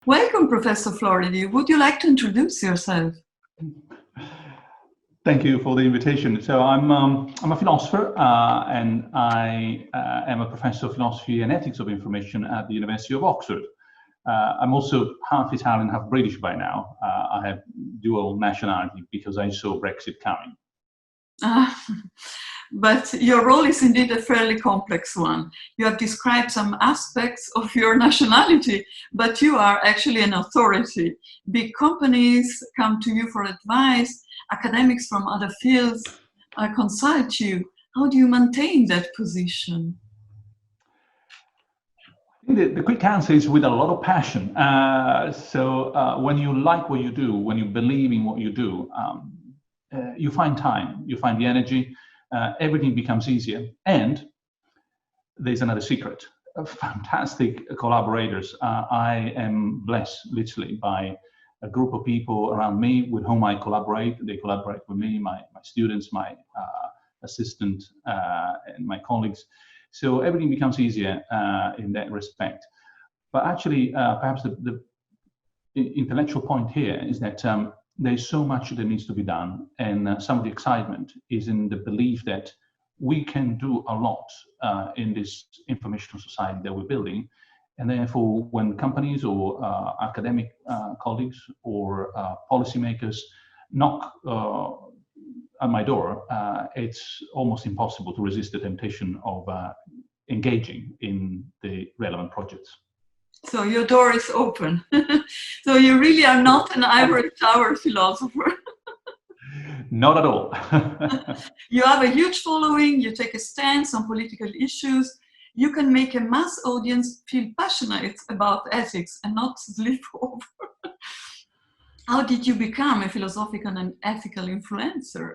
Welcome, Professor Floridi. Would you like to introduce yourself? Thank you for the invitation. So I'm a philosopher and I am a professor of philosophy and ethics of information at the University of Oxford. I'm also half Italian, half British by now. I have dual nationality because I saw Brexit coming. But your role is indeed a fairly complex one. You have described some aspects of your nationality, but you are actually an authority. Big companies come to you for advice, academics from other fields consult you. How do you maintain that position? The quick answer is with a lot of passion. When you like what you do, when you believe in what you do, you find time, you find the energy, everything becomes easier. And there's another secret, fantastic collaborators. I am blessed literally by a group of people around me with whom I collaborate. They collaborate with me, my students, my assistant, and my colleagues. So everything becomes easier in that respect. But actually, perhaps the intellectual point here is that there's so much that needs to be done, and some of the excitement is in the belief that we can do a lot in this informational society that we're building. And therefore, when companies or academic colleagues or policymakers knock at my door, it's almost impossible to resist the temptation of engaging in the relevant projects. So your door is open. So you really are not an ivory tower philosopher. Not at all. You have a huge following, you take a stance on political issues, you can make a mass audience feel passionate about ethics and not slip over. How did you become a philosophical and ethical influencer?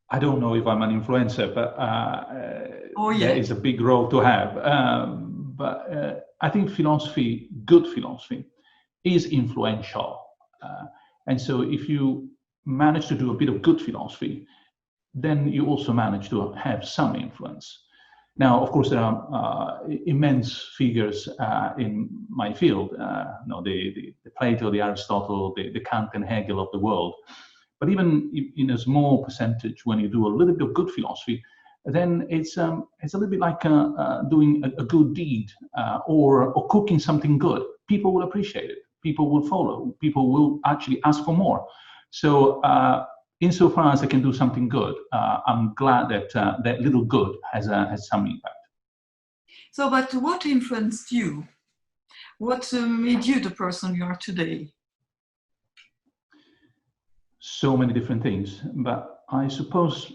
I don't know if I'm an influencer, but that is a big role to have. I think philosophy, good philosophy, is influential. And so if you manage to do a bit of good philosophy, then you also manage to have some influence. Now, of course, there are immense figures in my field, the Plato, the Aristotle, the Kant and Hegel of the world. But even in a small percentage, when you do a little bit of good philosophy, then it's a little bit like doing a good deed or cooking something good. People will appreciate it. People will follow. People will actually ask for more. So insofar as I can do something good, I'm glad that that little good has some impact. So, but what influenced you? What made you the person you are today? So many different things, but I suppose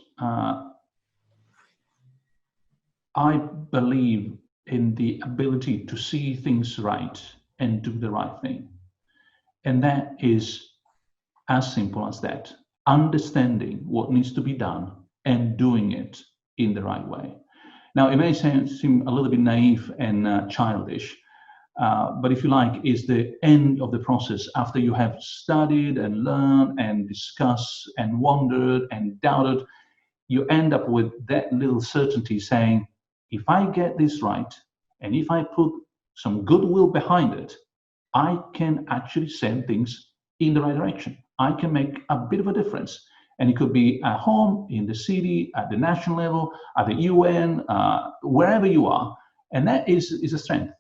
I believe in the ability to see things right and do the right thing. And that is as simple as that. Understanding what needs to be done and doing it in the right way. Now, it may seem a little bit naive and childish, but if you like, is the end of the process after you have studied and learned and discussed and wondered and doubted. You end up with that little certainty saying, if I get this right, and if I put some goodwill behind it, I can actually send things in the right direction. I can make a bit of a difference. And it could be at home, in the city, at the national level, at the UN, wherever you are. And that is a strength,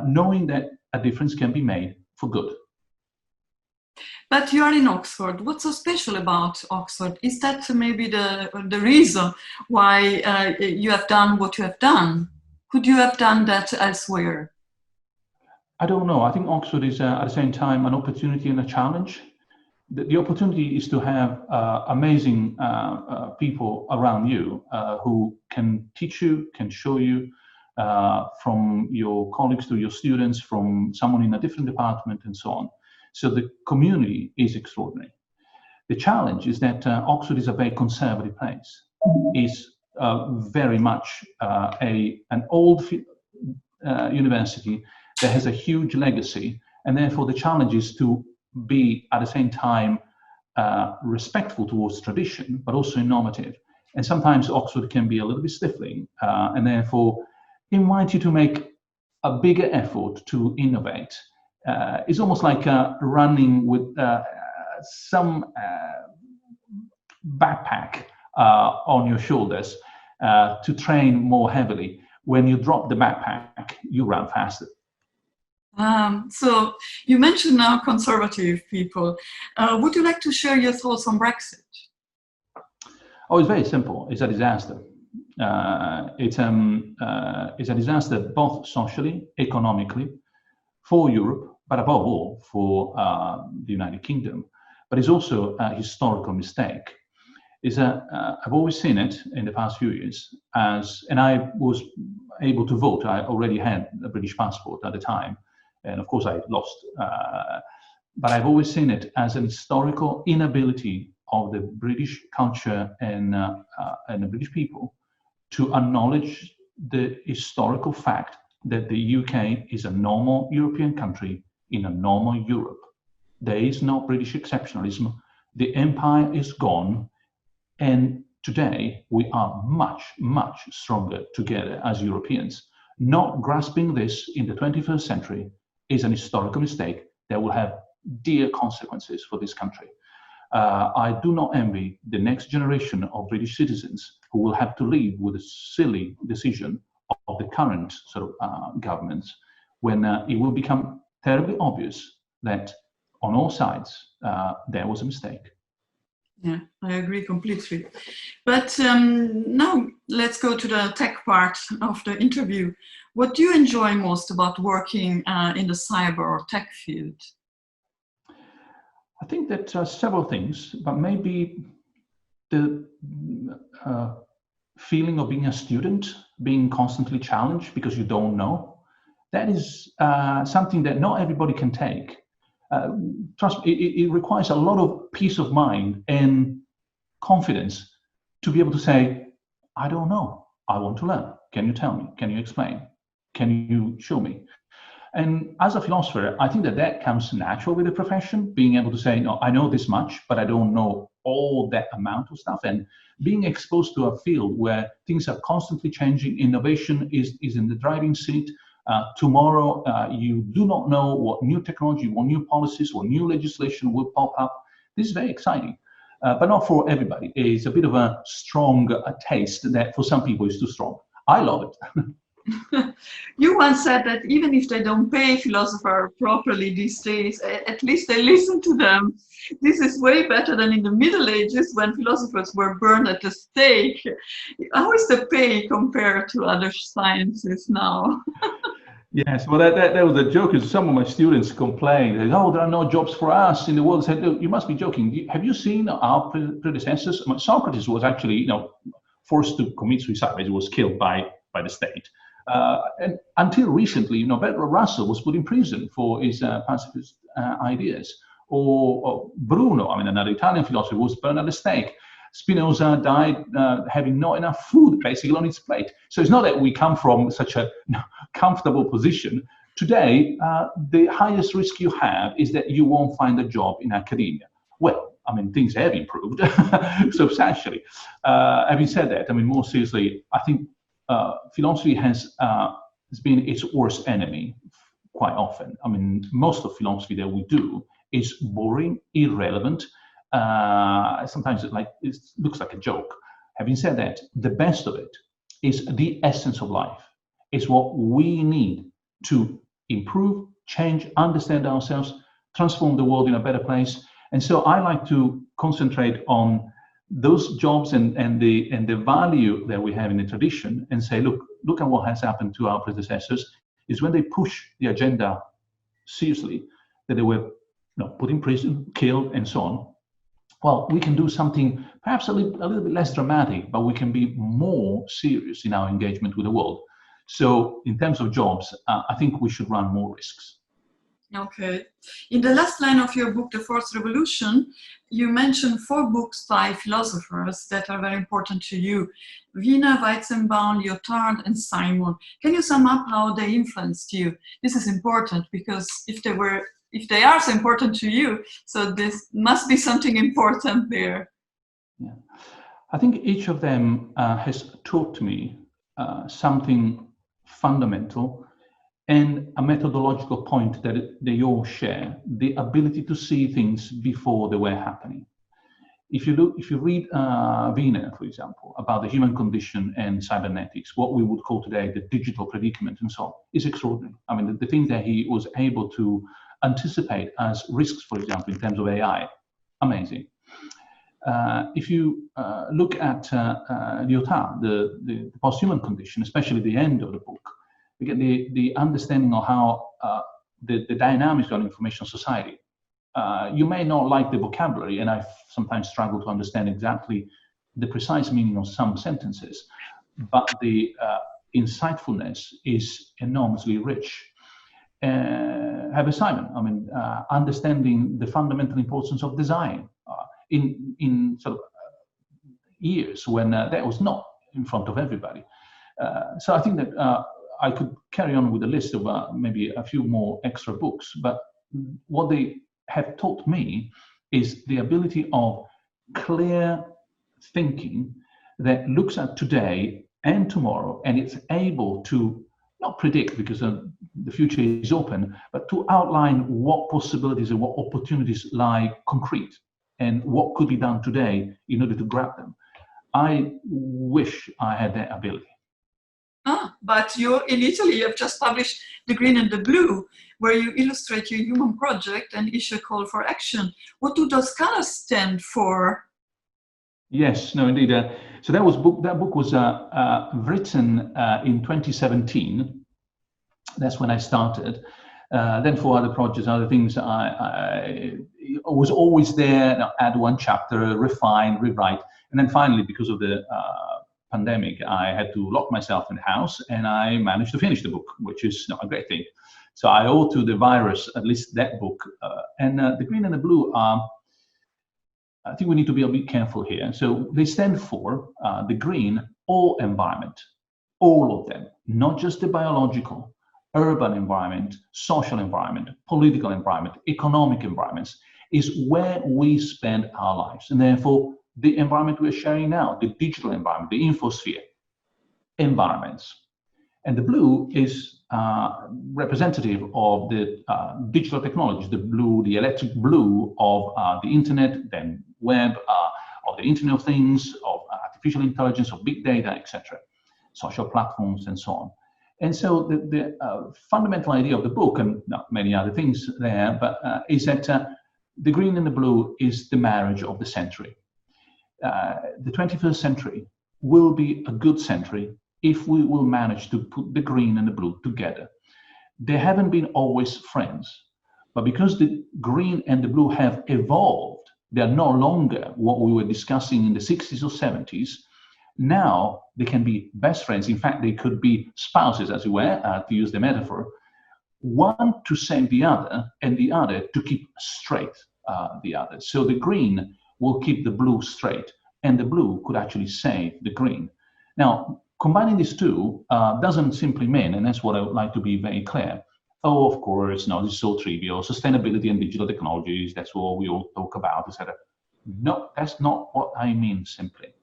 knowing that a difference can be made for good. But you are in Oxford. What's so special about Oxford? Is that maybe the reason why you have done what you have done? Could you have done that elsewhere? I don't know. I think Oxford is at the same time an opportunity and a challenge. The opportunity is to have amazing people around you who can teach you, can show you, from your colleagues to your students, from someone in a different department and so on. So the community is extraordinary. The challenge is that Oxford is a very conservative place. It's very much an old university that has a huge legacy, and therefore the challenge is to be at the same time respectful towards tradition, but also innovative. And sometimes Oxford can be a little bit stifling, and therefore invite you to make a bigger effort to innovate It's almost like running with some backpack on your shoulders to train more heavily. When you drop the backpack, you run faster. So you mentioned now conservative people. Would you like to share your thoughts on Brexit? Oh, it's very simple. It's a disaster. It's a disaster both socially, economically, for Europe, but above all for the United Kingdom. But it's also a historical mistake. I've always seen it in the past few years as, and I was able to vote. I already had a British passport at the time, and of course I lost. But I've always seen it as an historical inability of the British culture and the British people to acknowledge the historical fact that the UK is a normal European country in a normal Europe. There is no British exceptionalism. The empire is gone. And today we are much, much stronger together as Europeans. Not grasping this in the 21st century is an historical mistake that will have dear consequences for this country. I do not envy the next generation of British citizens who will have to live with a silly decision of the current sort of governments when it will become terribly obvious that on all sides there was a mistake. Yeah, I agree completely. But now let's go to the tech part of the interview. What do you enjoy most about working in the cyber or tech field? I think that several things, but maybe the feeling of being a student, being constantly challenged because you don't know, that is something that not everybody can take. Trust me, it requires a lot of peace of mind and confidence to be able to say, I don't know, I want to learn. Can you tell me? Can you explain? Can you show me? And as a philosopher, I think that that comes natural with the profession, being able to say, no, I know this much, but I don't know all that amount of stuff. And being exposed to a field where things are constantly changing, innovation is in the driving seat. Tomorrow, you do not know what new technology, what new policies, what new legislation will pop up. This is very exciting, but not for everybody. It's a bit of a strong taste that for some people is too strong. I love it. You once said that even if they don't pay philosophers properly these days, at least they listen to them. This is way better than in the Middle Ages when philosophers were burned at the stake. How is the pay compared to other sciences now? Yes, well, that was a joke. Because some of my students complained, oh, there are no jobs for us in the world. I said, look, you must be joking. Have you seen our predecessors? Socrates was actually, forced to commit suicide. He was killed by the state. And until recently, Bertrand Russell was put in prison for his pacifist ideas. Or Bruno, another Italian philosopher, was burned at the stake. Spinoza died having not enough food basically on his plate. So it's not that we come from such a comfortable position. Today, the highest risk you have is that you won't find a job in academia. Well, things have improved substantially. Having said that, more seriously, I think philosophy has been its worst enemy quite often. Most of philosophy that we do is boring, irrelevant. Sometimes it looks like a joke. Having said that, the best of it is the essence of life. It's what we need to improve, change, understand ourselves, transform the world in a better place. And so I like to concentrate on those jobs and the value that we have in the tradition and say, look at what has happened to our predecessors, is when they push the agenda seriously, that they were put in prison, killed, and so on. Well, we can do something perhaps a little bit less dramatic, but we can be more serious in our engagement with the world. So in terms of jobs, I think we should run more risks. Okay. In the last line of your book, The Fourth Revolution, you mentioned 4 books by philosophers that are very important to you: Wiener, Weizenbaum, Lyotard, and Simon. Can you sum up how they influenced you? This is important because if they are so important to you, so this must be something important there. Yeah. I think each of them has taught me something fundamental and a methodological point that they all share, the ability to see things before they were happening. If you read Wiener, for example, about the human condition and cybernetics, what we would call today the digital predicament and so on, is extraordinary. I mean, the thing that he was able to anticipate as risks, for example, in terms of AI, amazing. If you look at Lyotard, the post-human condition, especially the end of the book, we get the understanding of how the dynamics of information society. You may not like the vocabulary, and I sometimes struggle to understand exactly the precise meaning of some sentences, but the insightfulness is enormously rich. Herbert Simon, I mean, understanding the fundamental importance of design in sort of years when that was not in front of everybody. So I think that I could carry on with a list of maybe a few more extra books, but what they have taught me is the ability of clear thinking that looks at today and tomorrow, and it's able to not predict, because the future is open, but to outline what possibilities and what opportunities lie concrete and what could be done today in order to grab them. I wish I had that ability. But you're in Italy, you've just published The Green and the Blue, where you illustrate your human project and issue a call for action. What do those colors stand for? Yes, no, indeed. So that book was written in 2017. That's when I started. Then for other projects, other things, I was always there, add one chapter, refine, rewrite. And then finally, because of the pandemic, I had to lock myself in the house, and I managed to finish the book, which is a great thing. So I owe to the virus at least that book. And The Green and the Blue are, I think we need to be a bit careful here. So they stand for the green, all environment, all of them, not just the biological, urban environment, social environment, political environment, economic environments, is where we spend our lives. And therefore, the environment we're sharing now, the digital environment, the infosphere, environments. And the blue is representative of the digital technologies, the blue, the electric blue of the internet, then web, of the Internet of Things, of artificial intelligence, of big data, etc., social platforms, and so on. And so the fundamental idea of the book, and many other things there, but is that the green and the blue is the marriage of the century. The 21st century will be a good century if we will manage to put the green and the blue together. They haven't been always friends, but because the green and the blue have evolved, they are no longer what we were discussing in the 60s or 70s. Now they can be best friends. In fact, they could be spouses, as it were, to use the metaphor, one to save the other and the other to keep straight the other. So the green will keep the blue straight, and the blue could actually save the green. Now, combining these two doesn't simply mean, and that's what I would like to be very clear, oh, of course, no, this is so trivial, sustainability and digital technologies, that's what we all talk about, etc. No, that's not what I mean simply.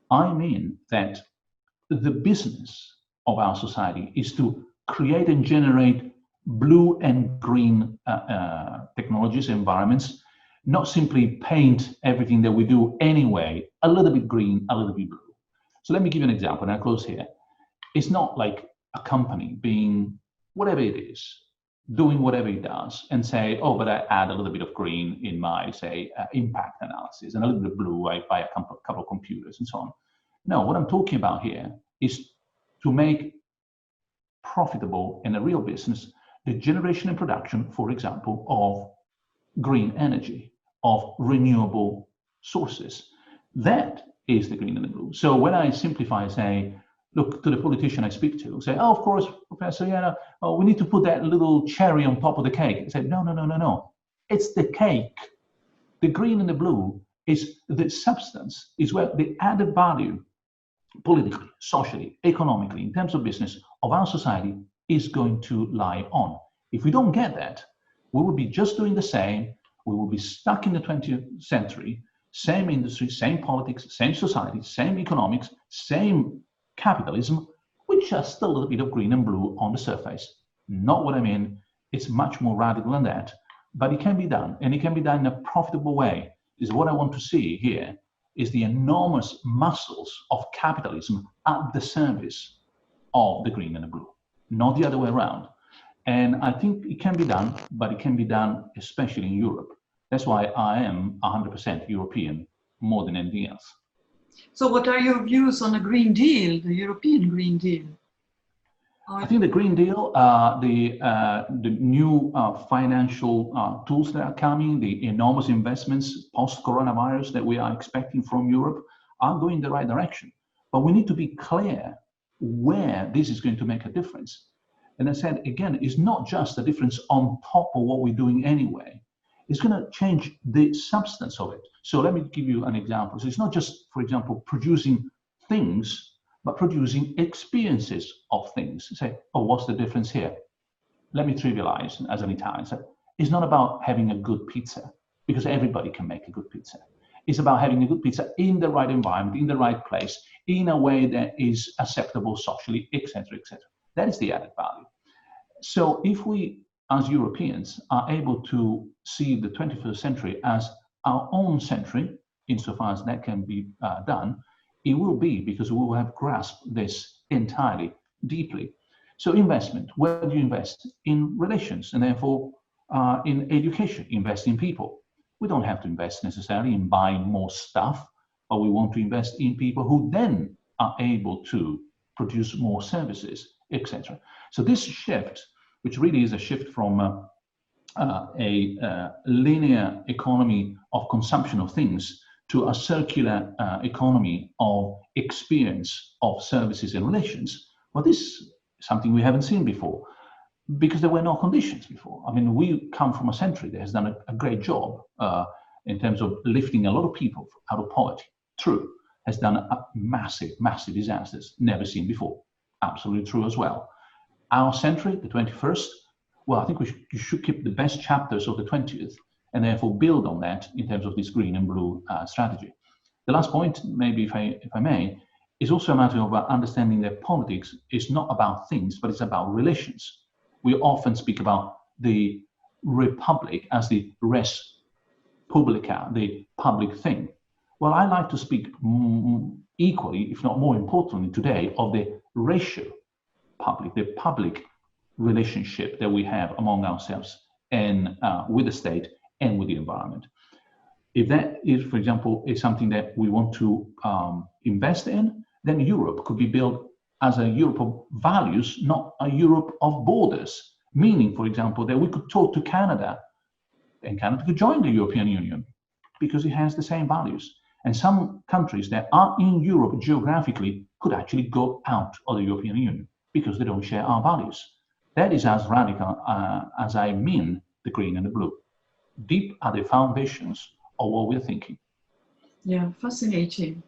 I mean that the business of our society is to create and generate blue and green technologies, environments, not simply paint everything that we do anyway, a little bit green, a little bit blue. So let me give you an example, and I'll close here. It's not like a company being whatever it is, doing whatever it does, and say, oh, but I add a little bit of green in my, say, impact analysis, and a little bit of blue, I buy a couple of computers, and so on. No, what I'm talking about here is to make profitable in a real business the generation and production, for example, of green energy, of renewable sources. That is the green and the blue. So when I simplify, say, look to the politician I speak to, say, oh, of course, Professor, yeah, oh, we need to put that little cherry on top of the cake. I say, no. It's the cake. The green and the blue is the substance, is where the added value, politically, socially, economically, in terms of business, of our society is going to lie on. If we don't get that, we will be just doing the same. We will be stuck in the 20th century, same industry, same politics, same society, same economics, same capitalism, with just a little bit of green and blue on the surface. not what I mean. It's much more radical than that, but it can be done, and it can be done in a profitable way. Is what I want to see here is the enormous muscles of capitalism at the service of the green and the blue, not the other way around. And I think it can be done, but it can be done especially in Europe. That's why I am 100% European more than anything else. So what are your views on the Green Deal, the European Green Deal? I think the Green Deal, the new financial tools that are coming, the enormous investments post-coronavirus that we are expecting from Europe are going in the right direction. But we need to be clear where this is going to make a difference. And I said, again, it's not just a difference on top of what we're doing anyway. It's going to change the substance of it. So let me give you an example. So it's not just, for example, producing things, but producing experiences of things. Say, oh, what's the difference here? Let me trivialize as an Italian. So it's not about having a good pizza, because everybody can make a good pizza. It's about having a good pizza in the right environment, in the right place, in a way that is acceptable socially, etc., etc. That is the added value. So if we, as Europeans, are able to see the 21st century as our own century, insofar as that can be done, it will be because we will have grasped this entirely, deeply. So investment, where do you invest? In relations, and therefore in education, invest in people. We don't have to invest necessarily in buying more stuff, but we want to invest in people who then are able to produce more services, etc. So this shift, which really is a shift from a linear economy of consumption of things to a circular economy of experience of services and relations, well, this is something we haven't seen before, because there were no conditions before. I mean, we come from a century that has done a great job in terms of lifting a lot of people out of poverty. True, has done a massive, massive disasters never seen before. Absolutely true as well. Our century, the 21st, well, I think you should keep the best chapters of the 20th and therefore build on that in terms of this green and blue strategy. The last point, maybe if I may, is also a matter of understanding that politics is not about things, but it's about relations. We often speak about the republic as the res publica, the public thing. Well, I like to speak equally, if not more importantly today, of the ratio public, the public relationship that we have among ourselves and with the state and with the environment. If that is, for example, is something that we want to invest in, then Europe could be built as a Europe of values, not a Europe of borders. Meaning, for example, that we could talk to Canada, and Canada could join the European Union because it has the same values. And some countries that are in Europe geographically could actually go out of the European Union because they don't share our values. That is as radical as I mean the green and the blue. Deep are the foundations of what we're thinking. Yeah, fascinating.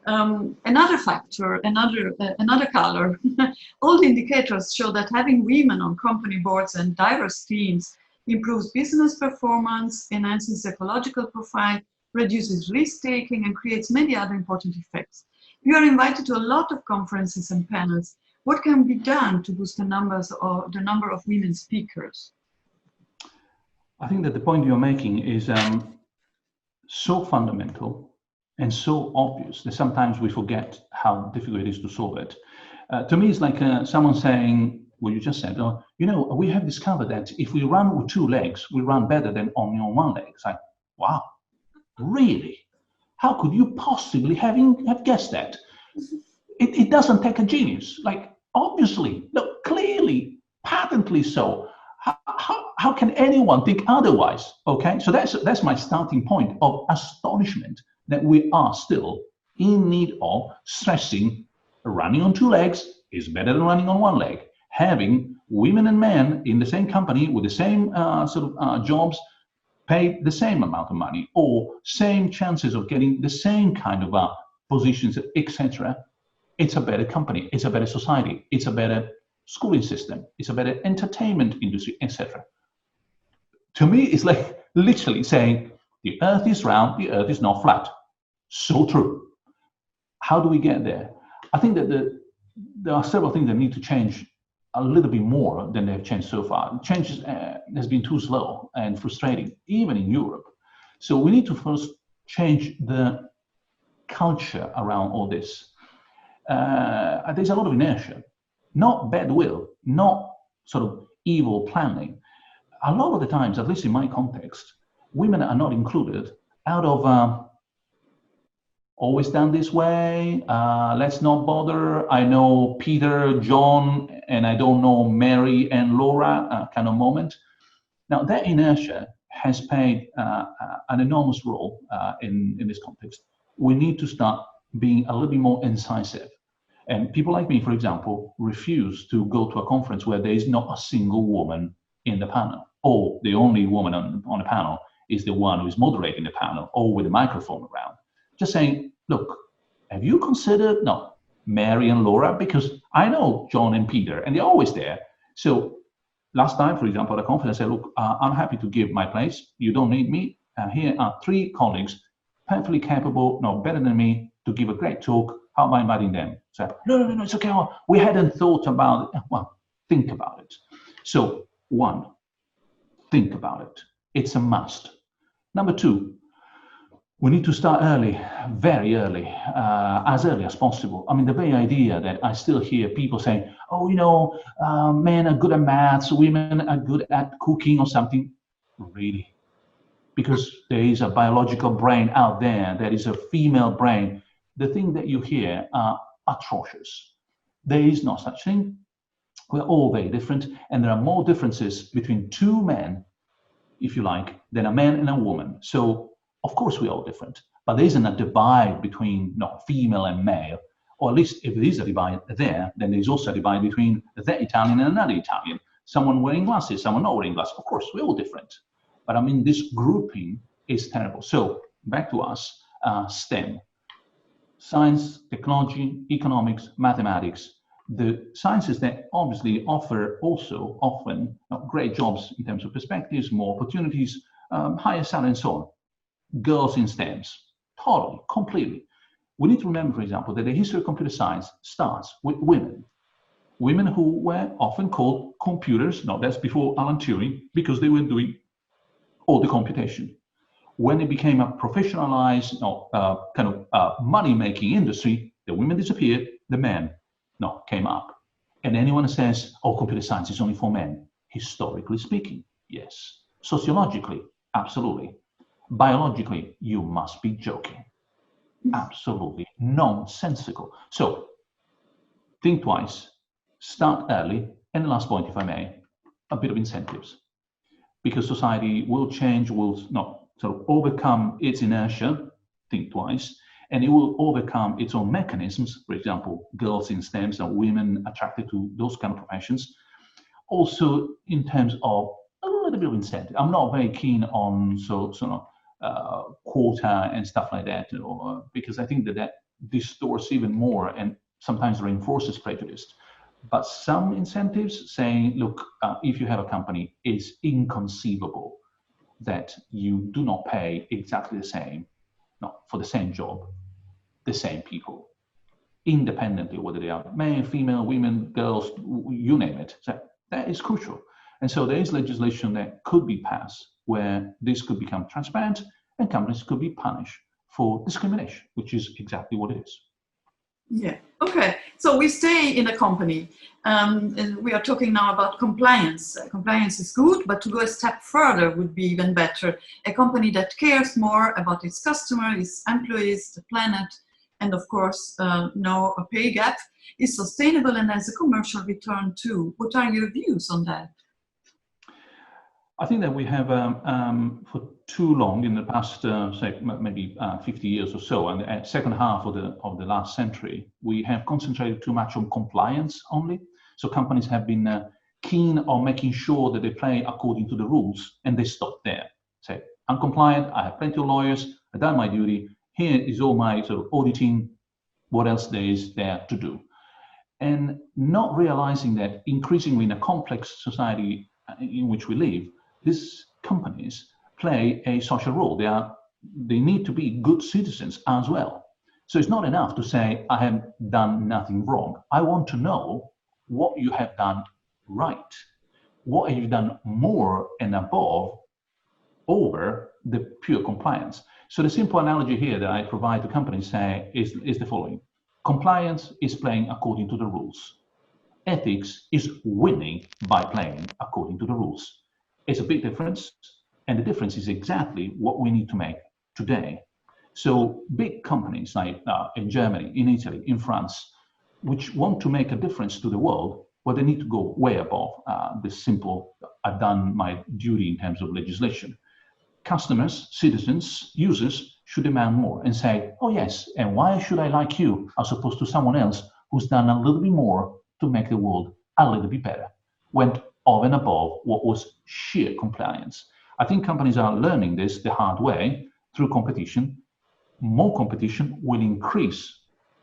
Another factor, another color, all the indicators show that having women on company boards and diverse teams improves business performance, enhances ecological profile, reduces risk-taking, and creates many other important effects. You are invited to a lot of conferences and panels. What can be done to boost the number of women speakers? I think that the point you're making is so fundamental and so obvious that sometimes we forget how difficult it is to solve it. To me, it's like someone saying, well, you just said, oh, you know, we have discovered that if we run with 2 legs, we run better than only on 1 leg. It's like, wow, really? How could you possibly have guessed that? It doesn't take a genius. Like, obviously, no, clearly, patently so. How can anyone think otherwise? Okay, so that's my starting point of astonishment that we are still in need of stressing running on 2 legs is better than running on 1 leg. Having women and men in the same company with the same jobs paid the same amount of money or same chances of getting the same kind of positions, etc. It's a better company, it's a better society, it's a better schooling system, it's a better entertainment industry, etc. To me, it's like literally saying the earth is round, the earth is not flat. So true. How do we get there? I think that there are several things that need to change a little bit more than they've changed so far. Change has been too slow and frustrating, even in Europe. So we need to first change the culture around all this. There's a lot of inertia, not bad will, not sort of evil planning. A lot of the times, at least in my context, women are not included out of always done this way, let's not bother. I know Peter, John, and I don't know Mary and Laura kind of moment. Now that inertia has played an enormous role in this context. We need to start being a little bit more incisive. And people like me, for example, refuse to go to a conference where there is not a single woman in the panel, or the only woman on the panel is the one who is moderating the panel, or with a microphone around. Just saying, look, have you considered, no, Mary and Laura? Because I know John and Peter, and they're always there. So last time, for example, at a conference, I said, look, I'm happy to give my place. You don't need me. Here are 3 colleagues, perfectly capable, no, better than me, to give a great talk. How am I inviting them? So, no, it's okay. Oh, we hadn't thought about it. Well, think about it. So, 1, think about it. It's a must. Number 2, we need to start early, very early, as early as possible. I mean, the very idea that I still hear people saying, oh, you know, men are good at maths, women are good at cooking or something. Really? Because there is a biological brain out there, there is a female brain. The thing that you hear are atrocious. There is no such thing. We're all very different, and there are more differences between 2 men, if you like, than a man and a woman. So, of course, we're all different, but there isn't a divide between female and male, or at least if there is a divide there, then there's also a divide between that Italian and another Italian, someone wearing glasses, someone not wearing glasses. Of course, we're all different. But I mean, this grouping is terrible. So back to us, STEM, science, technology, economics, mathematics, the sciences that obviously offer also often great jobs in terms of perspectives, more opportunities, higher salary and so on. Girls in STEMs, totally, completely. We need to remember, for example, that the history of computer science starts with women. Women who were often called computers, no, that's before Alan Turing, because they were doing all the computation. When it became a professionalized, money-making industry, the women disappeared, the men, came up. And anyone who says, oh, computer science is only for men, historically speaking, yes. Sociologically, absolutely. Biologically, you must be joking. Absolutely nonsensical. So, think twice, start early, and the last point, if I may, a bit of incentives. Because society will change, will sort of overcome its inertia, think twice, and it will overcome its own mechanisms, for example, girls in STEMs or women attracted to those kind of professions. Also, in terms of a little bit of incentive. I'm not very keen on quota and stuff like that, because I think that distorts even more and sometimes reinforces prejudice. But some incentives saying, look, if you have a company, it's inconceivable that you do not pay exactly the same, for the same job, the same people, independently, whether they are male, female, women, girls, you name it. So that is crucial. And so there is legislation that could be passed where this could become transparent and companies could be punished for discrimination, which is exactly what it is. Yeah, okay. So we stay in a company and we are talking now about compliance. Compliance is good, but to go a step further would be even better. A company that cares more about its customer, its employees, the planet, and of course, no pay gap, is sustainable and has a commercial return too. What are your views on that? I think that we have, for too long in the past, say, maybe 50 years or so, and the second half of the last century, we have concentrated too much on compliance only. So companies have been keen on making sure that they play according to the rules, and they stop there. Say, I'm compliant, I have plenty of lawyers, I've done my duty, here is all my sort of auditing, what else there is there to do. And not realizing that increasingly in a complex society in which we live, these companies play a social role. They need to be good citizens as well. So it's not enough to say, I have done nothing wrong. I want to know what you have done right? What have you done more and above over the pure compliance? So the simple analogy here that I provide to companies is the following. Compliance is playing according to the rules. Ethics is winning by playing according to the rules. It's a big difference, and the difference is exactly what we need to make today. So big companies like in Germany, in Italy, in France, which want to make a difference to the world, well, they need to go way above this simple, I've done my duty in terms of legislation. Customers, citizens, users should demand more and say, oh yes, and why should I like you as opposed to someone else who's done a little bit more to make the world a little bit better, went over and above what was sheer compliance. I think companies are learning this the hard way through competition. More competition will increase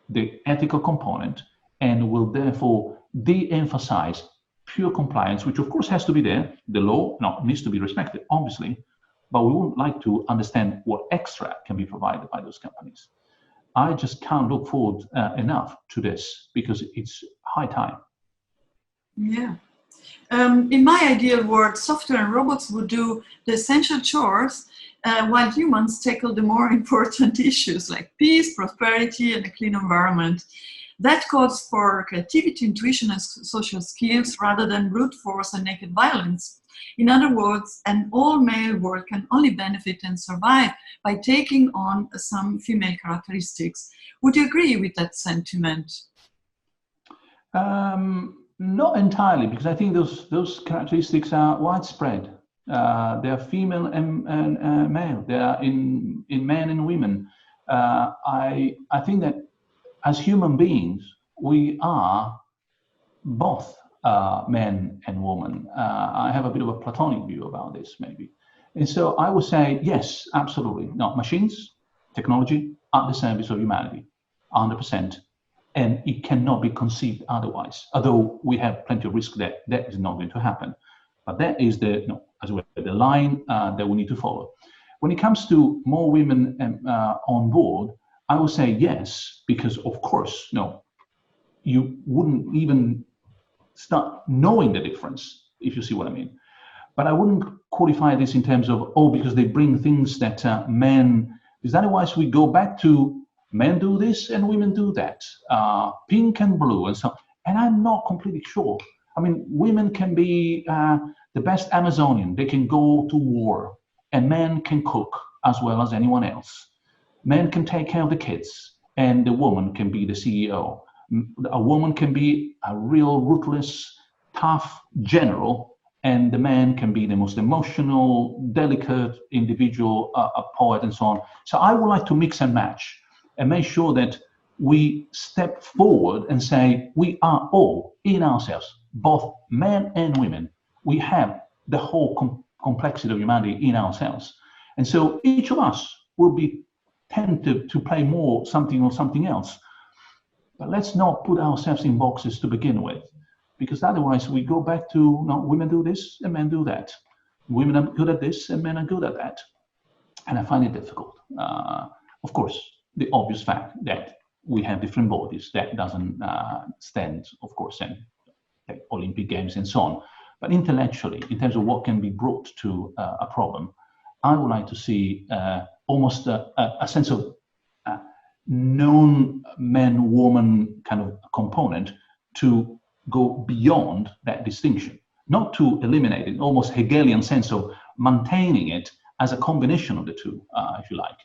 the ethical component and will therefore de-emphasize pure compliance, which of course has to be there. The law needs to be respected, obviously, but we would like to understand what extra can be provided by those companies. I just can't look forward enough to this because it's high time. Yeah. In my ideal world, software and robots would do the essential chores while humans tackle the more important issues like peace, prosperity, and a clean environment. That calls for creativity, intuition, and social skills rather than brute force and naked violence. In other words, an all-male world can only benefit and survive by taking on some female characteristics. Would you agree with that sentiment? Not entirely, because I think those characteristics are widespread. They are female and male. They are in men and women. I think that as human beings, we are both men and women. I have a bit of a Platonic view about this, maybe. And so I would say, yes, absolutely. No, machines, technology, at the service of humanity, 100%. And it cannot be conceived otherwise, although we have plenty of risk that that is not going to happen. But that is the line that we need to follow. When it comes to more women on board, I would say yes, because of course, you wouldn't even start knowing the difference, if you see what I mean. But I wouldn't qualify this in terms of, because they bring things that men, because otherwise we go back to men do this and women do that, pink and blue and so on. And I'm not completely sure. I mean, women can be the best Amazonian. They can go to war, and men can cook as well as anyone else. Men can take care of the kids, and the woman can be the CEO. A woman can be a real ruthless, tough general, and the man can be the most emotional, delicate individual, a poet and so on. So I would like to mix and match and make sure that we step forward and say, we are all in ourselves, both men and women. We have the whole complexity of humanity in ourselves. And so each of us will be tempted to play more something or something else. But let's not put ourselves in boxes to begin with, because otherwise we go back to, women do this and men do that. Women are good at this and men are good at that. And I find it difficult. Of course, the obvious fact that we have different bodies, that doesn't stand, of course, in Olympic Games and so on. But intellectually, in terms of what can be brought to a problem, I would like to see almost a sense of known man-woman kind of component to go beyond that distinction, not to eliminate it, almost Hegelian sense of maintaining it as a combination of the two, if you like.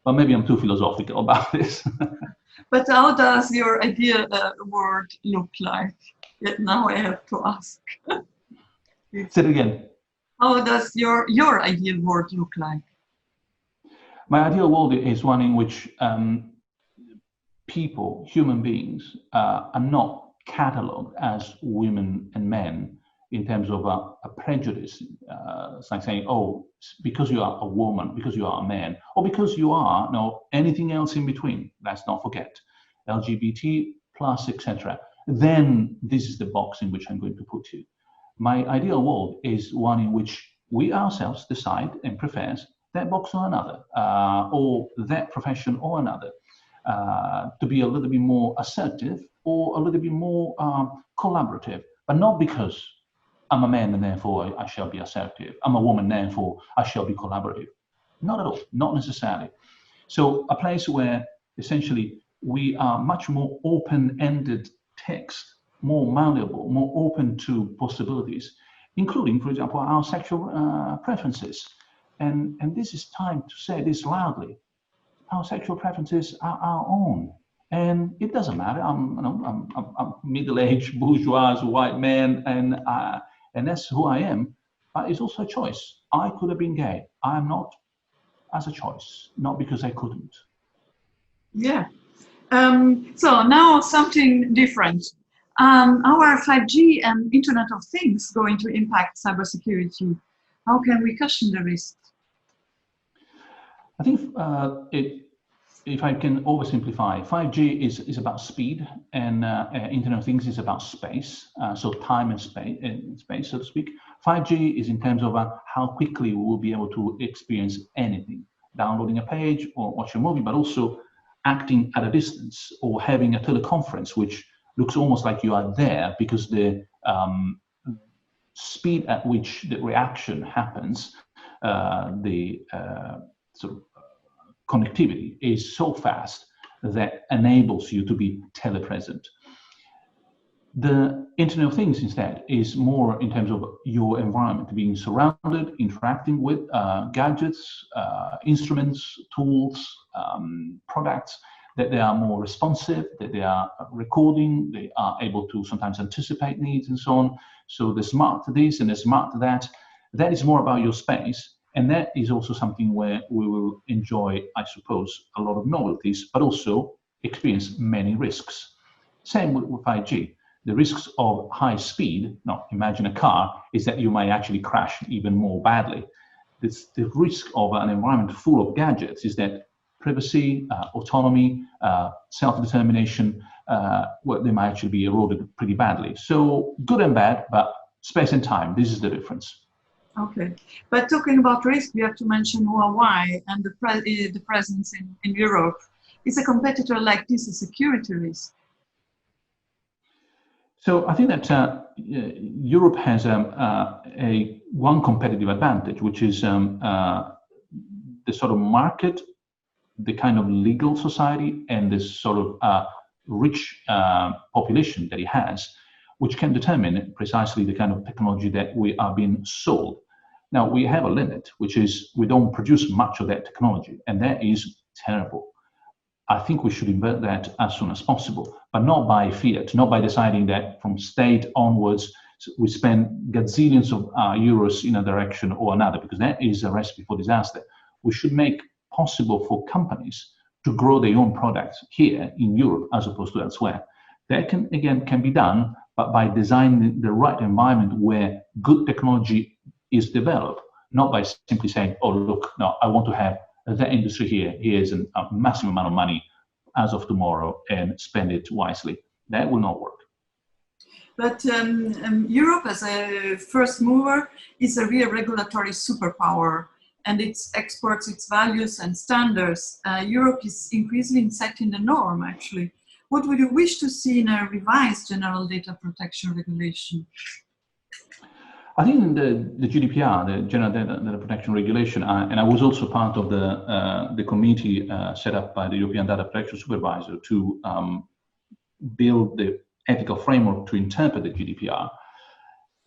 But maybe I'm too philosophical about this. But how does your ideal world look like? Yet now I have to ask. Say it again. How does your ideal world look like? My ideal world is one in which people, human beings, are not catalogued as women and men in terms of a prejudice. It's like saying, because you are a woman, because you are a man, or because you are anything else in between. Let's not forget LGBT plus, etc. Then this is the box in which I'm going to put you. My ideal world is one in which we ourselves decide and prefer that box or another, or that profession or another, to be a little bit more assertive or a little bit more collaborative, but not because I'm a man and therefore I shall be assertive. I'm a woman, therefore I shall be collaborative. Not at all, not necessarily. So a place where essentially we are much more open-ended text, more malleable, more open to possibilities, including, for example, our sexual preferences. And this is time to say this loudly. Our sexual preferences are our own. And it doesn't matter. I'm middle-aged, bourgeois, white man, and that's who I am. But it's also a choice. I could have been gay. I'm not, as a choice, not because I couldn't. Yeah. So now something different. Our 5G and Internet of Things going to impact cybersecurity. How can we cushion the risks? I think if I can oversimplify, 5G is about speed, and Internet of Things is about space, so time and space, so to speak. 5G is in terms of how quickly we will be able to experience anything, downloading a page or watching a movie, but also acting at a distance or having a teleconference, which looks almost like you are there because the speed at which the reaction happens, the sort of connectivity is so fast that enables you to be telepresent. The Internet of Things instead is more in terms of your environment, being surrounded, interacting with gadgets, instruments, tools, products, that they are more responsive, that they are recording, they are able to sometimes anticipate needs and so on. So the smart this and the smart that is more about your space. And that is also something where we will enjoy, I suppose, a lot of novelties, but also experience many risks. Same with 5G. The risks of high speed, now imagine a car, is that you might actually crash even more badly. The risk of an environment full of gadgets is that privacy, autonomy, self-determination, well, they might actually be eroded pretty badly. So good and bad, but space and time, this is the difference. Okay, but talking about risk, we have to mention Huawei and the presence in Europe. Is a competitor like this a security risk? So I think that Europe has one competitive advantage, which is the sort of market, the kind of legal society, and this sort of rich population that it has, which can determine precisely the kind of technology that we are being sold. Now, we have a limit, which is we don't produce much of that technology, and that is terrible. I think we should invert that as soon as possible, but not by fiat, not by deciding that from state onwards, we spend gazillions of euros in a direction or another, because that is a recipe for disaster. We should make possible for companies to grow their own products here in Europe as opposed to elsewhere. That can be done, but by designing the right environment where good technology is developed, not by simply saying, oh, look, no, I want to have that industry here. Here's a massive amount of money as of tomorrow and spend it wisely. That will not work. But Europe, as a first mover, is a real regulatory superpower, and it exports its values and standards. Europe is increasingly setting the norm, actually. What would you wish to see in a revised general data protection regulation? I think the GDPR, the General Data Protection Regulation, and I was also part of the committee set up by the European Data Protection Supervisor to build the ethical framework to interpret the GDPR,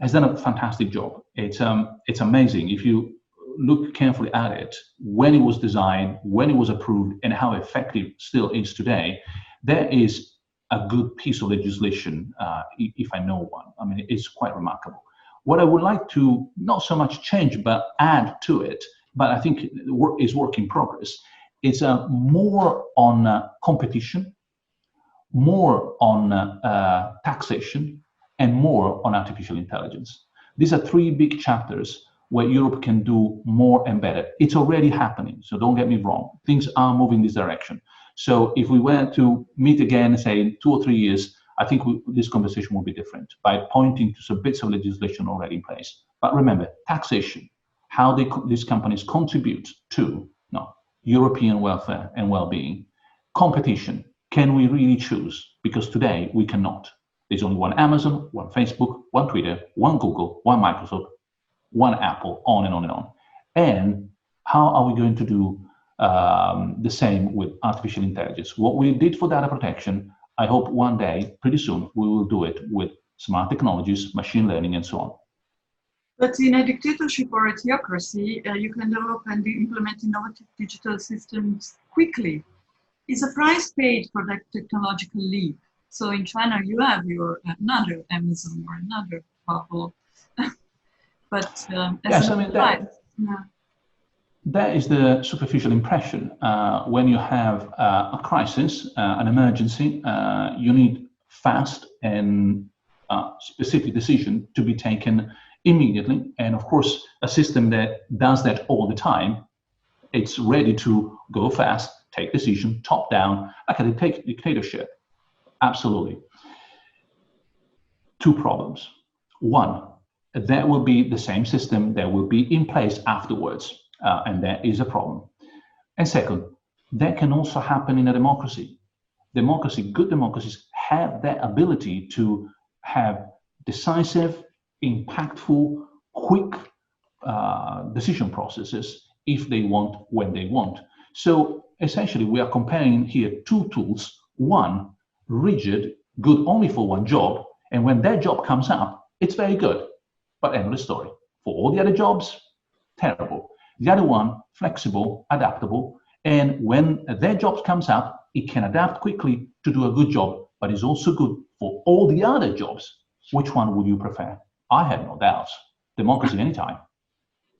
has done a fantastic job. It's amazing if you look carefully at it, when it was designed, when it was approved, and how effective still is today. There is a good piece of legislation, if I know one. I mean, it's quite remarkable. What I would like to not so much change, but add to it, but I think is work in progress. It's more on competition, more on taxation, and more on artificial intelligence. These are three big chapters where Europe can do more and better. It's already happening, so don't get me wrong. Things are moving this direction. So if we were to meet again, say, in 2 or 3 years, I think this conversation will be different by pointing to some bits of legislation already in place. But remember, taxation, how these companies contribute to European welfare and well-being. Competition, can we really choose? Because today we cannot. There's only one Amazon, one Facebook, one Twitter, one Google, one Microsoft, one Apple, on and on and on. And how are we going to do the same with artificial intelligence? What we did for data protection, I hope one day, pretty soon, we will do it with smart technologies, machine learning, and so on. But in a dictatorship or a theocracy, you can develop and implement innovative digital systems quickly. Is a price paid for that technological leap? So in China, you have your another Amazon or another Apple. But yes, I mean, that is the superficial impression. When you have a crisis, an emergency, you need fast and specific decision to be taken immediately. And of course, a system that does that all the time, it's ready to go fast, take decision, top down, like a dictatorship. Absolutely. Two problems. One, that will be the same system that will be in place afterwards, and that is a problem. And second, that can also happen in a democracy. Good democracies have that ability to have decisive, impactful, quick decision processes if they want, when they want. So essentially, we are comparing here two tools. One, rigid, good only for one job, and when that job comes up, it's very good, but end of the story. For all the other jobs, terrible. The other one, flexible, adaptable, and when their job comes up, it can adapt quickly to do a good job, but is also good for all the other jobs. Which one would you prefer? I have no doubts. Democracy anytime.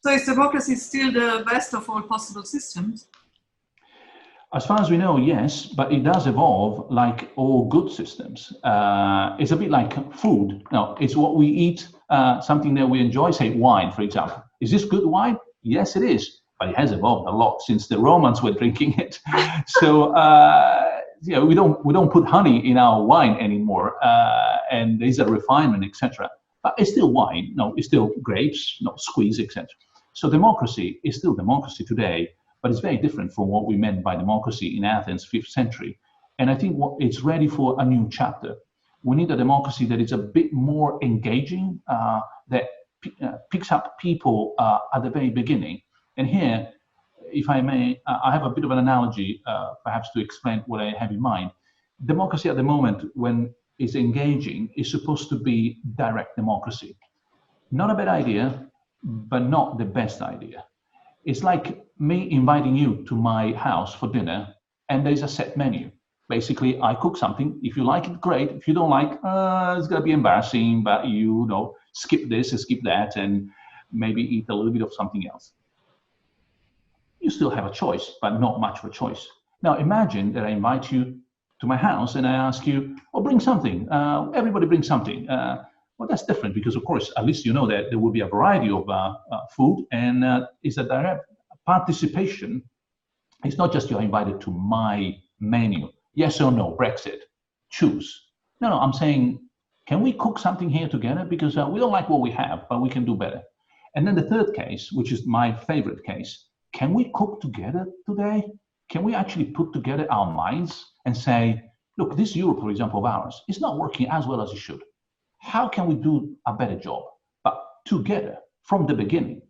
So is democracy still the best of all possible systems? As far as we know, yes, but it does evolve like all good systems. It's a bit like food. No, it's what we eat, something that we enjoy, say wine, for example. Is this good wine? Yes, it is, but it has evolved a lot since the Romans were drinking it. So we don't put honey in our wine anymore, and there's a refinement, etc. But it's still wine. No, it's still grapes, not squeeze, etc. So democracy is still democracy today, but it's very different from what we meant by democracy in Athens, 5th century. And I think it's ready for a new chapter. We need a democracy that is a bit more engaging, that picks up people at the very beginning. And here, if I may, I have a bit of an analogy, perhaps to explain what I have in mind. Democracy at the moment, when it's engaging, is supposed to be direct democracy. Not a bad idea, but not the best idea. It's like me inviting you to my house for dinner, and there's a set menu. Basically, I cook something. If you like it, great. If you don't like, it's gonna be embarrassing, but you know, skip this and skip that, and maybe eat a little bit of something else. You still have a choice, but not much of a choice. Now imagine that I invite you to my house and I ask you, oh, bring something. Everybody bring something. Well, that's different because, of course, at least you know that there will be a variety of food, and it's a direct participation. It's not just you're invited to my menu. Yes or no, Brexit, choose. No, I'm saying, can we cook something here together? Because we don't like what we have, but we can do better. And then the third case, which is my favorite case, can we cook together today? Can we actually put together our minds and say, look, this Europe, for example, of ours, is not working as well as it should. How can we do a better job, but together from the beginning?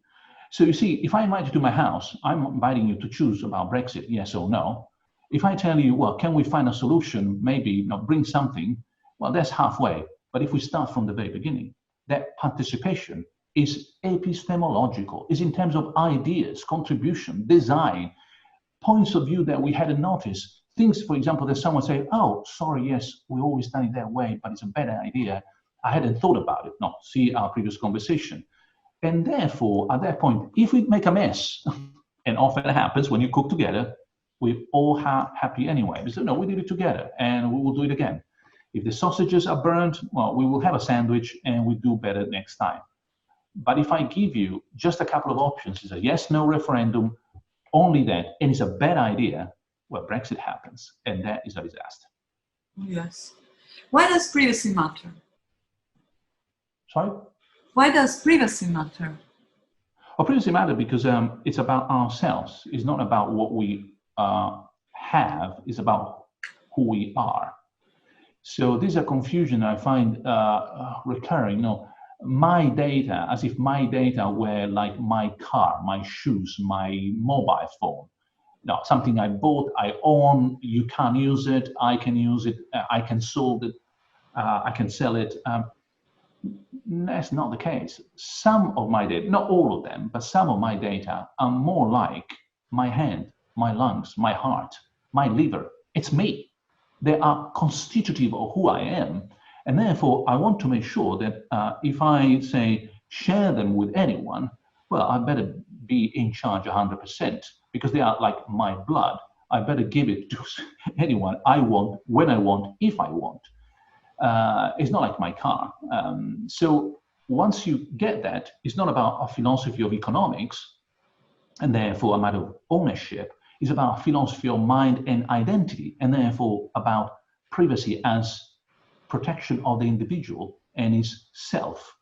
So you see, if I invite you to my house, I'm inviting you to choose about Brexit, yes or no. If I tell you, well, can we find a solution, maybe bring something, well, that's halfway. But if we start from the very beginning, that participation is epistemological, is in terms of ideas, contribution, design, points of view that we hadn't noticed. Things, for example, that someone say, oh, sorry, yes, we always done it that way, but it's a better idea. I hadn't thought about it. No, see our previous conversation. And therefore, at that point, if we make a mess, and often it happens when you cook together, we're all happy anyway. We say, no, we did it together and we will do it again. If the sausages are burnt, well, we will have a sandwich and we do better next time. But if I give you just a couple of options, it's a yes, no referendum, only that, and it's a bad idea, well, Brexit happens, and that is a disaster. Yes. Why does privacy matter? Sorry? Why does privacy matter? Well, privacy matters because it's about ourselves. It's not about what we have, it's about who we are. So this is a confusion I find recurring. My data, as if my data were like my car, my shoes, my mobile phone. No, something I bought, I own, you can't use it, I can use it, I can sold it, I can sell it. That's not the case. Some of my data, not all of them, but some of my data are more like my hand, my lungs, my heart, my liver. It's me. They are constitutive of who I am. And therefore, I want to make sure that if I say share them with anyone, well, I better be in charge 100% because they are like my blood. I better give it to anyone I want, when I want, if I want. It's not like my car. So once you get that, it's not about a philosophy of economics and therefore a matter of ownership. It's about a philosophy of mind and identity, and therefore about privacy as protection of the individual and his self.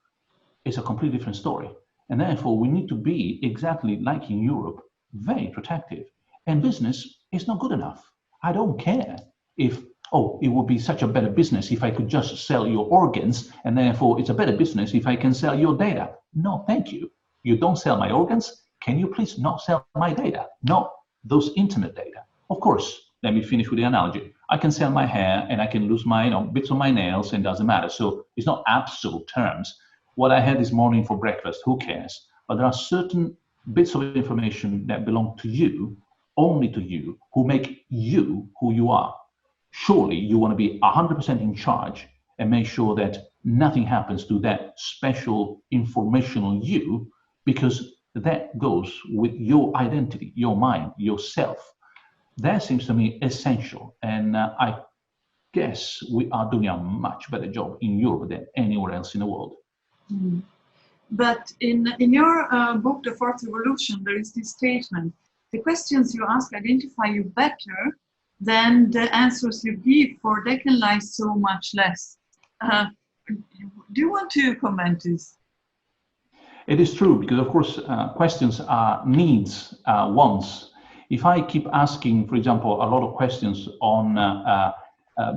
It's a completely different story. And therefore, we need to be exactly like in Europe, very protective. And business is not good enough. I don't care if, it would be such a better business if I could just sell your organs, and therefore it's a better business if I can sell your data. No, thank you. You don't sell my organs. Can you please not sell my data? No, those intimate data. Of course, let me finish with the analogy. I can sell my hair and I can lose my bits of my nails and it doesn't matter. So it's not absolute terms. What I had this morning for breakfast, who cares? But there are certain bits of information that belong to you, only to you, who make you who you are. Surely you want to be 100% in charge and make sure that nothing happens to that special informational you, because that goes with your identity, your mind, yourself. That seems to me essential. And I guess we are doing a much better job in Europe than anywhere else in the world. Mm. But in your book, The Fourth Revolution, there is this statement: the questions you ask identify you better than the answers you give, for they can lie so much less. Do you want to comment this? It is true, because of course questions are needs, wants. If I keep asking, for example, a lot of questions on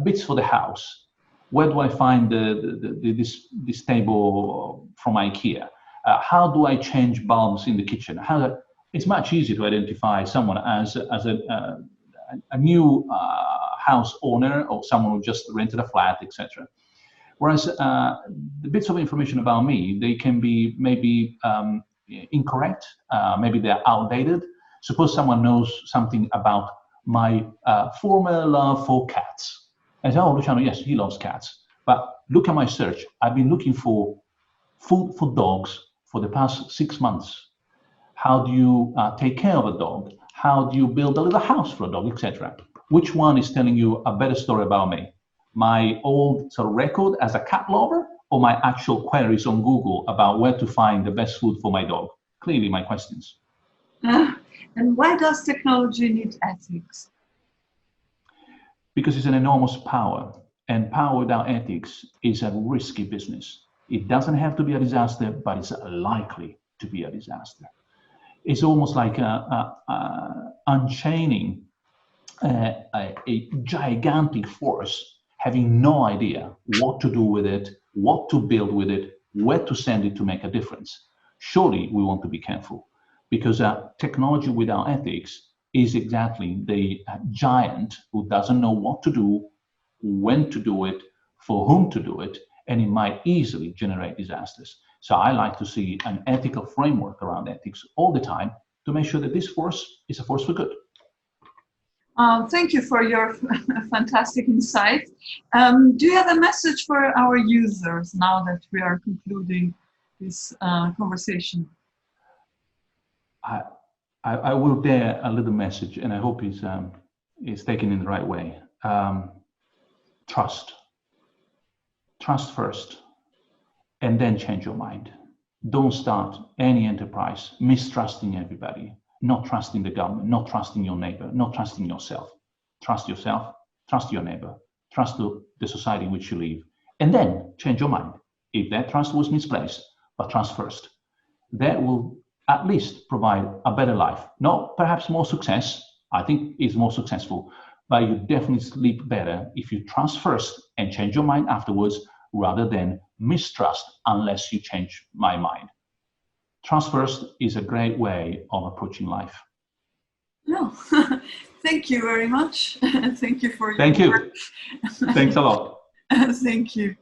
bits for the house, where do I find this table from IKEA? How do I change bulbs in the kitchen? It's much easier to identify someone as a new house owner or someone who just rented a flat, etc. Whereas the bits of information about me, they can be maybe incorrect, maybe they're outdated. Suppose someone knows something about my former love for cats. And I say, oh, Luciano, yes, he loves cats. But look at my search. I've been looking for food for dogs for the past 6 months. How do you take care of a dog? How do you build a little house for a dog, etc.? Which one is telling you a better story about me? My old sort of record as a cat lover, or my actual queries on Google about where to find the best food for my dog? Clearly my questions. And why does technology need ethics? Because it's an enormous power, and power without ethics is a risky business. It doesn't have to be a disaster, but it's likely to be a disaster. It's almost like unchaining a gigantic force, having no idea what to do with it, what to build with it, where to send it to make a difference. Surely we want to be careful, because technology without ethics is exactly the giant who doesn't know what to do, when to do it, for whom to do it, and it might easily generate disasters. So I like to see an ethical framework around ethics all the time to make sure that this force is a force for good. Thank you for your fantastic insight. Do you have a message for our users now that we are concluding this conversation? I will dare a little message, and I hope it's taken in the right way. Trust. Trust first, and then change your mind. Don't start any enterprise mistrusting everybody, not trusting the government, not trusting your neighbor, not trusting yourself. Trust yourself, trust your neighbor, trust the society in which you live, and then change your mind if that trust was misplaced, but trust first. That will at least provide a better life. Not perhaps more success, I think it's more successful, but you definitely sleep better if you trust first and change your mind afterwards, rather than mistrust unless you change my mind. Trust first is a great way of approaching life. No, thank you very much. Thank you for your Thank you. work. Thanks a lot. Thank you.